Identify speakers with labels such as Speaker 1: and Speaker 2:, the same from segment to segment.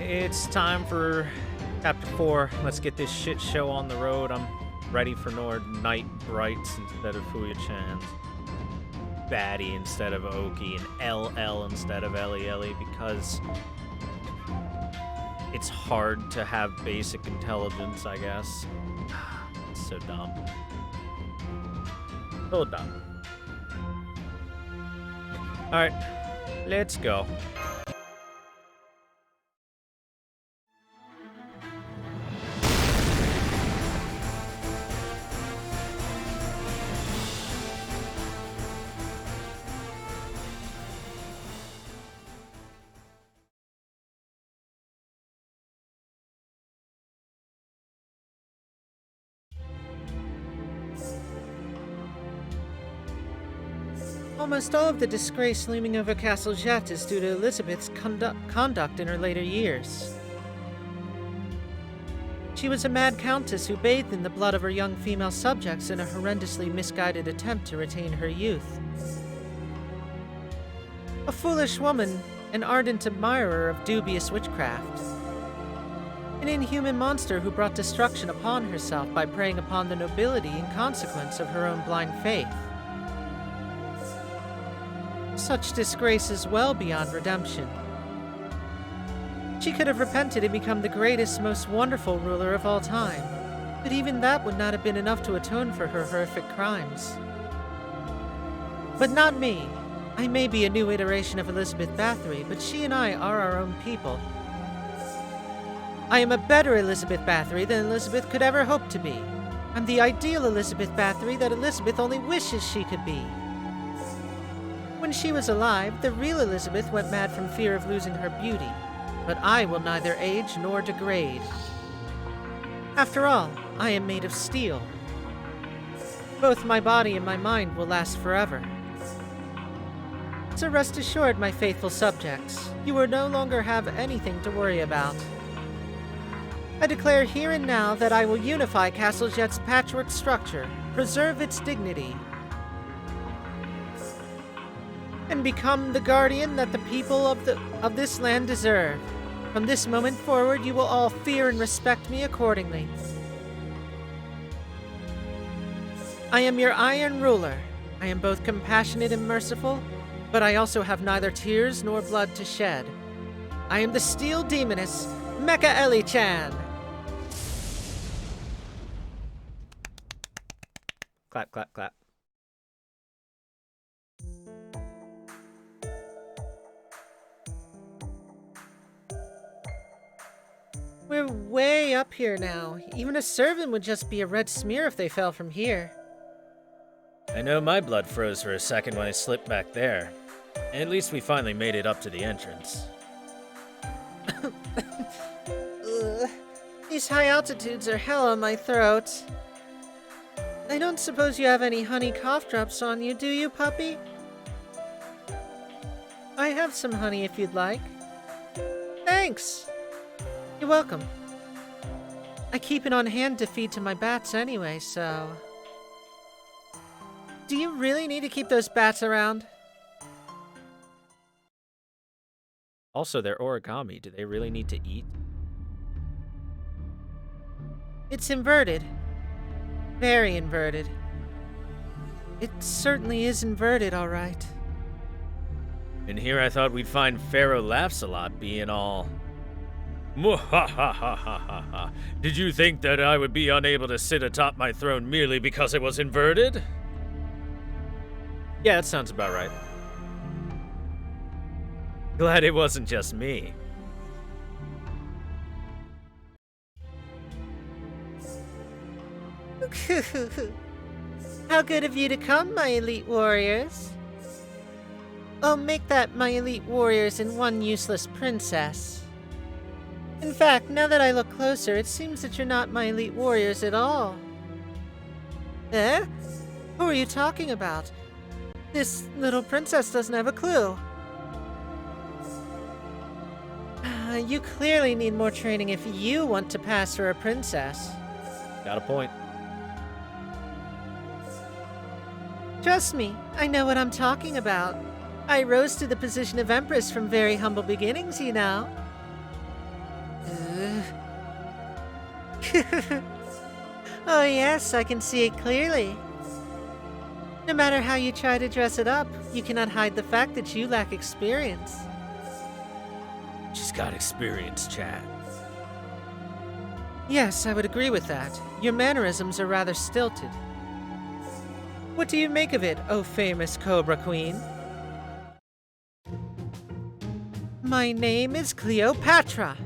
Speaker 1: it's time for Chapter 4. Let's get this shit show on the road. I'm ready for Nord Knight Brights instead of Fuya-chan's, Batty instead of Oki, and LL instead of Ellie because it's hard to have basic intelligence, I guess. It's so dumb. So dumb. Alright, let's go.
Speaker 2: Almost all of the disgrace looming over Castle Csejte is due to Elizabeth's conduct in her later years. She was a mad countess who bathed in the blood of her young female subjects in a horrendously misguided attempt to retain her youth. A foolish woman, an ardent admirer of dubious witchcraft. An inhuman monster who brought destruction upon herself by preying upon the nobility in consequence of her own blind faith. Such disgrace is well beyond redemption. She could have repented and become the greatest, most wonderful ruler of all time, but even that would not have been enough to atone for her horrific crimes. But not me. I may be a new iteration of Elizabeth Bathory, but she and I are our own people. I am a better Elizabeth Bathory than Elizabeth could ever hope to be. I'm the ideal Elizabeth Bathory that Elizabeth only wishes she could be. When she was alive, the real Elizabeth went mad from fear of losing her beauty, but I will neither age nor degrade. After all, I am made of steel. Both my body and my mind will last forever. So rest assured, my faithful subjects, you will no longer have anything to worry about. I declare here and now that I will unify Castle Csejte's patchwork structure, preserve its dignity, and become the guardian that the people of this land deserve. From this moment forward, you will all fear and respect me accordingly. I am your Iron Ruler. I am both compassionate and merciful, but I also have neither tears nor blood to shed. I am the Steel Demoness, Mecha Ellie-chan!
Speaker 1: Clap, clap, clap.
Speaker 2: We're way up here now. Even a servant would just be a red smear if they fell from here.
Speaker 1: I know my blood froze for a second when I slipped back there. At least we finally made it up to the entrance.
Speaker 2: These high altitudes are hell on my throat. I don't suppose you have any honey cough drops on you, do you, puppy? I have some honey if you'd like. Thanks! You're welcome. I keep it on hand to feed to my bats anyway, so... Do you really need to keep those bats around?
Speaker 1: Also, they're origami. Do they really need to eat?
Speaker 2: It's inverted. Very inverted. It certainly is inverted, all right.
Speaker 1: In here I thought we'd find Pharaoh laughs a lot being all... Mwahahahaha. Did you think that I would be unable to sit atop my throne merely because it was inverted? Yeah, that sounds about right. Glad it wasn't just me.
Speaker 2: How good of you to come, my elite warriors. Oh, make that my elite warriors and one useless princess. In fact, now that I look closer, it seems that you're not my elite warriors at all. Eh? Who are you talking about? This little princess doesn't have a clue. You clearly need more training if you want to pass for a princess.
Speaker 1: Got a point.
Speaker 2: Trust me, I know what I'm talking about. I rose to the position of Empress from very humble beginnings, you know. Oh yes, I can see it clearly. No matter how you try to dress it up, you cannot hide the fact that you lack experience.
Speaker 1: She's got experience, chat.
Speaker 2: Yes, I would agree with that. Your mannerisms are rather stilted. What do you make of it, oh famous Cobra Queen? My name is Cleopatra.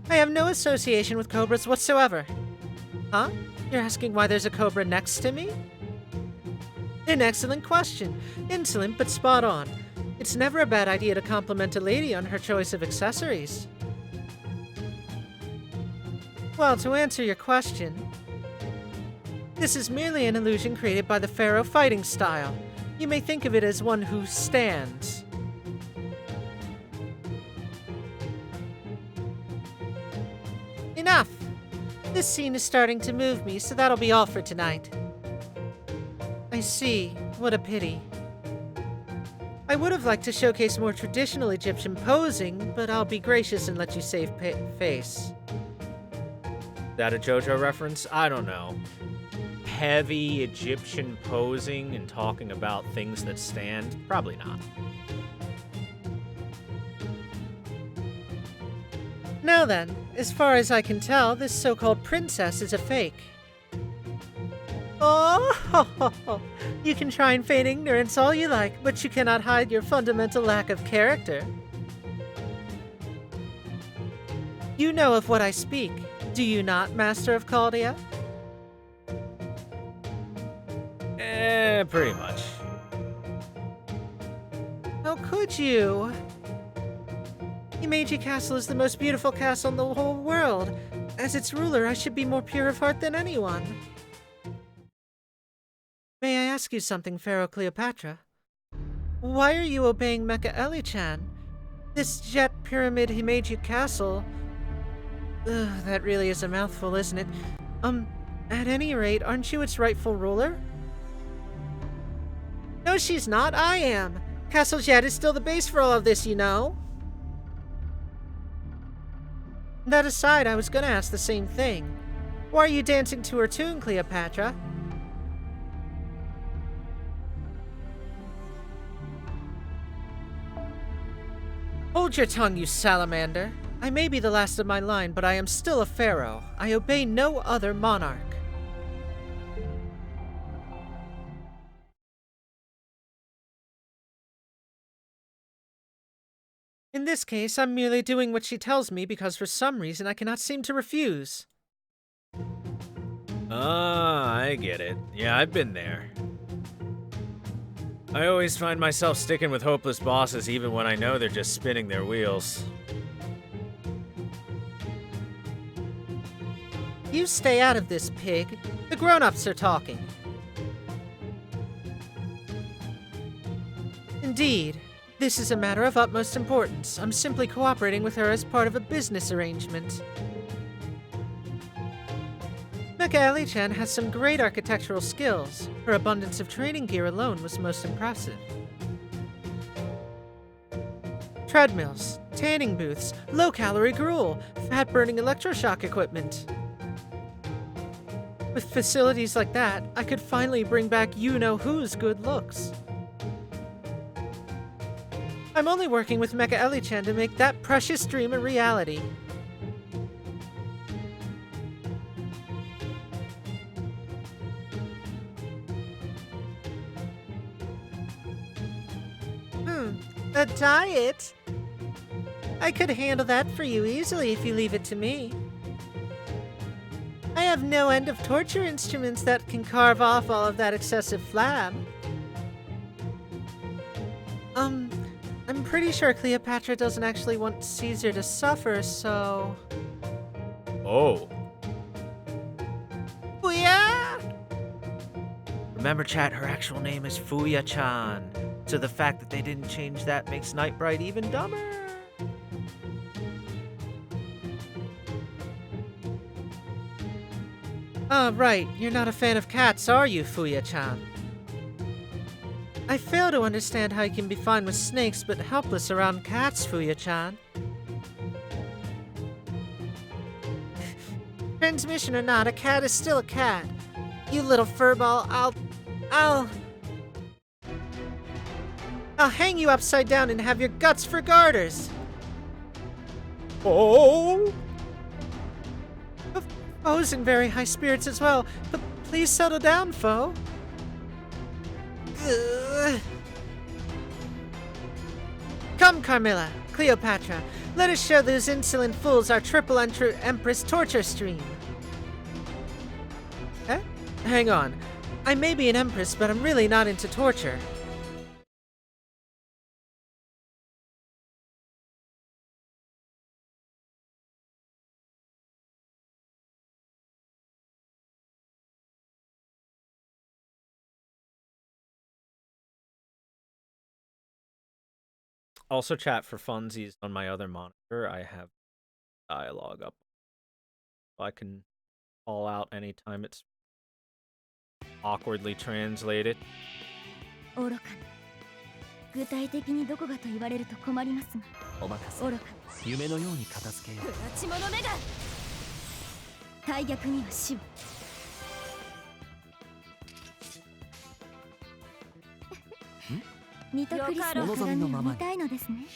Speaker 2: I have no association with cobras whatsoever. Huh? You're asking why there's a cobra next to me? An excellent question. Insolent but spot on. It's never a bad idea to compliment a lady on her choice of accessories. Well, to answer your question, this is merely an illusion created by the pharaoh fighting style. You may think of it as one who stands. Enough! This scene is starting to move me, so that'll be all for tonight. I see. What a pity. I would have liked to showcase more traditional Egyptian posing, but I'll be gracious and let you save face.
Speaker 1: That a JoJo reference? I don't know. Heavy Egyptian posing and talking about things that stand? Probably not.
Speaker 2: Now then, as far as I can tell, this so-called princess is a fake. Oh, you can try and feign ignorance all you like, but you cannot hide your fundamental lack of character. You know of what I speak, do you not, Master of Chaldea?
Speaker 1: Pretty much.
Speaker 2: How could you? Himeji Castle is the most beautiful castle in the whole world. As its ruler, I should be more pure of heart than anyone. May I ask you something, Pharaoh Cleopatra? Why are you obeying Mecha Eli-chan? This jet pyramid Himeji Castle... that really is a mouthful, isn't it? At any rate, aren't you its rightful ruler? No, she's not. I am. Castle Jet is still the base for all of this, you know. That aside, I was gonna ask the same thing. Why are you dancing to her tune, Cleopatra? Hold your tongue, you salamander. I may be the last of my line, but I am still a pharaoh. I obey no other monarch. In this case, I'm merely doing what she tells me because for some reason I cannot seem to refuse.
Speaker 1: Ah, I get it. Yeah, I've been there. I always find myself sticking with hopeless bosses even when I know they're just spinning their wheels.
Speaker 2: You stay out of this, pig. The grown-ups are talking. Indeed. This is a matter of utmost importance. I'm simply cooperating with her as part of a business arrangement. Mecha Eli-chan has some great architectural skills. Her abundance of training gear alone was most impressive. Treadmills, tanning booths, low-calorie gruel, fat-burning electroshock equipment. With facilities like that, I could finally bring back you-know-who's good looks. I'm only working with Mecha Eli-chan to make that precious dream a reality. A diet? I could handle that for you easily if you leave it to me. I have no end of torture instruments that can carve off all of that excessive flab. I'm pretty sure Cleopatra doesn't actually want Caesar to suffer, so...
Speaker 1: Oh.
Speaker 2: Fuya!
Speaker 1: Remember, chat, her actual name is Fuya-chan. So the fact that they didn't change that makes Nightbright even dumber.
Speaker 2: Ah, right. You're not a fan of cats, are you, Fuya-chan? I fail to understand how you can be fine with snakes but helpless around cats, Fuya-chan. Transmission or not, a cat is still a cat. You little furball, I'll hang you upside down and have your guts for garters.
Speaker 1: Oh!
Speaker 2: Foe's in very high spirits as well, but please settle down, Foe. Ugh. Come, Carmilla, Cleopatra, let us show those insolent fools our triple Empress torture stream. Eh? Hang on. I may be an Empress, but I'm really not into torture.
Speaker 1: Also, chat for funsies on my other monitor. I have dialogue up. I can call out anytime it's awkwardly translated.
Speaker 3: 愚かな。具体的にどこがと言われると困りますが。お任せ。愚かな。
Speaker 4: 夢のように片付けよう。
Speaker 3: 不立ち者めが。大逆には死を。ニトクリスの鏡を見たいのですね。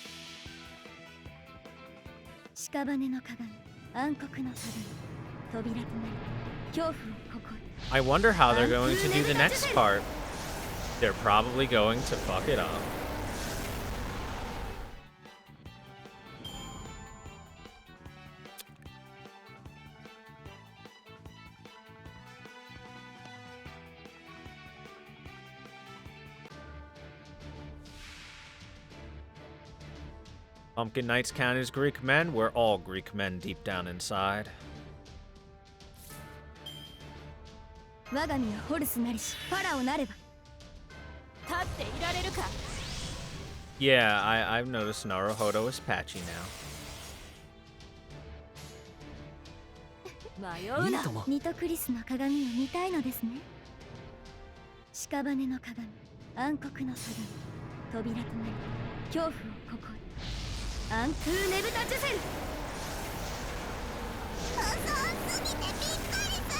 Speaker 3: 屍の鏡、暗黒の鏡、扉となり、恐怖をここへ。
Speaker 1: I wonder how they're going to do the next part. They're probably going to fuck it up. Pumpkin Knights count as Greek men? We're all Greek men deep down inside.
Speaker 3: 我が身はホルスなりし、ファラオなれば。立っていられるか。
Speaker 1: Yeah, I've noticed Naruhodo is patchy now.
Speaker 3: 迷うな。ニトクリスの鏡を見たいのですね。屍の鏡、暗黒の鏡、扉となり、恐怖をここへ。アントゥーネブタジュセル。細すぎてびっくりす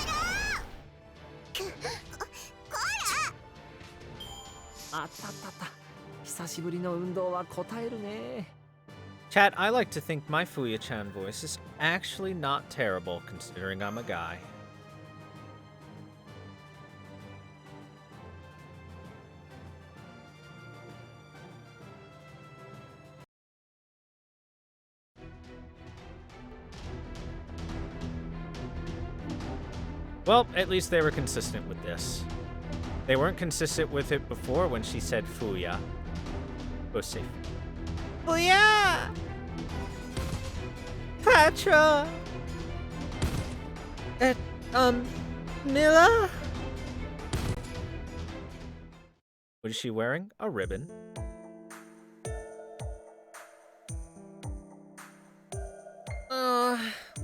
Speaker 3: る。こら。
Speaker 4: あったあったあった。久しぶりの運動は答えるね。
Speaker 1: Chat, I like to think my Fuya-chan voice is actually not terrible considering I'm a guy. Well, at least they were consistent with this. They weren't consistent with it before when she said Fuya. Pussy.
Speaker 2: Fuya! Patra! Milla?
Speaker 1: Was she wearing a ribbon?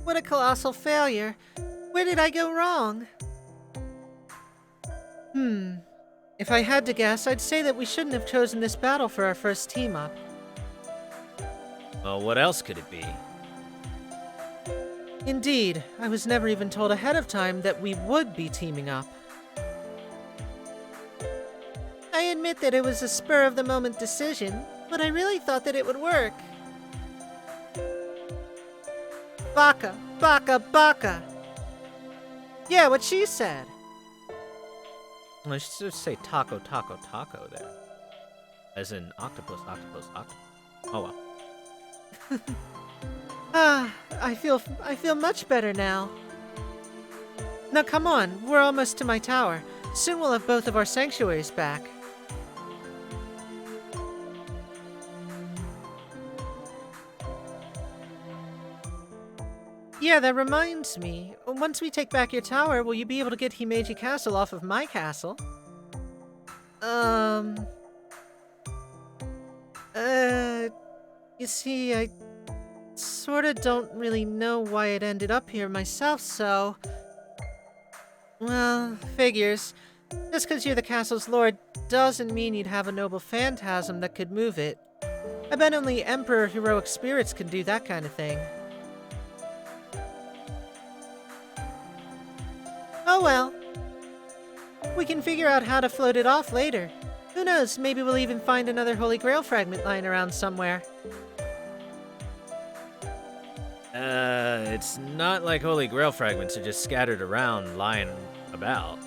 Speaker 2: What a colossal failure. Where did I go wrong? If I had to guess, I'd say that we shouldn't have chosen this battle for our first team-up.
Speaker 1: Well, what else could it be?
Speaker 2: Indeed, I was never even told ahead of time that we would be teaming up. I admit that it was a spur-of-the-moment decision, but I really thought that it would work. Baka, baka, baka! Yeah, what she said.
Speaker 1: I should just say taco, taco, taco there. As in octopus, octopus, octopus. Oh well.
Speaker 2: I feel much better now. Now come on, we're almost to my tower. Soon we'll have both of our sanctuaries back. Yeah, that reminds me. Once we take back your tower, will you be able to get Himeji Castle off of my castle? You see, I sorta don't really know why it ended up here myself, so... Well, figures. Just because you're the castle's lord doesn't mean you'd have a noble phantasm that could move it. I bet only Emperor heroic spirits can do that kind of thing. Oh well. We can figure out how to float it off later. Who knows, maybe we'll even find another Holy Grail fragment lying around somewhere.
Speaker 1: It's not like Holy Grail fragments are just scattered around, lying about.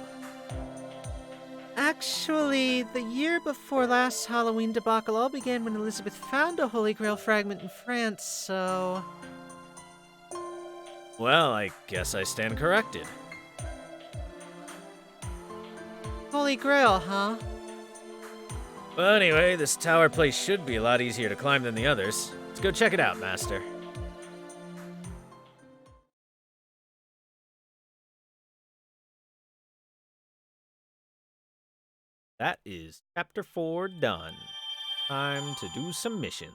Speaker 2: Actually, the year before last Halloween debacle all began when Elizabeth found a Holy Grail fragment in France, so...
Speaker 1: Well, I guess I stand corrected.
Speaker 2: Holy Grail, huh?
Speaker 1: Well, anyway, this tower place should be a lot easier to climb than the others. Let's go check it out, Master. That is Chapter 4 done. Time to do some missions.